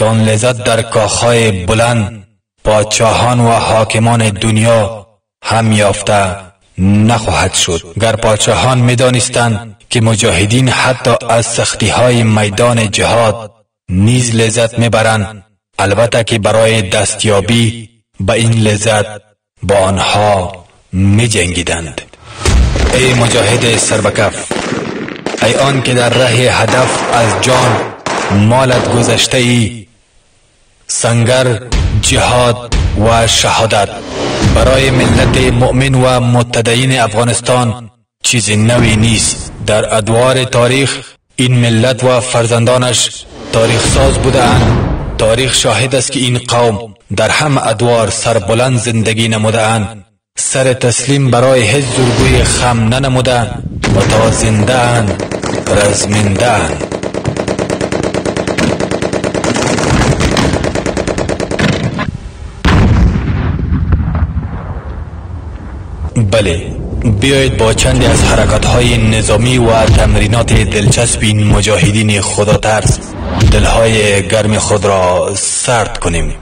که آن لذت در کاخهای بلند پادشاهان و حاکمان دنیا هم یافته نخواهد شد. گر پادشاهان می‌دانستند که مجاهدین حتی از سختی‌های میدان جهاد نیز لذت می‌برند، البته که برای دستیابی به این لذت با آنها می‌جنگیدند. ای مجاهد سربکف، ای آن که در ره هدف از جان مالت گذشته ای، سنگر جهاد و شهادت برای ملت مؤمن و متدین افغانستان چیز نوی نیست. در ادوار تاریخ این ملت و فرزندانش تاریخ ساز بودند. تاریخ شاهد است که این قوم در همه ادوار سربلند زندگی نمودند، سر تسلیم برای هیچ زورگوی خم ننمودند و تا زنده اند رزمنده اند. بله، بیایید با چندی از حرکات‌های نظامی و تمرینات دلچسب این مجاهدین خدا ترس دلهای گرم خود را سرد کنیم.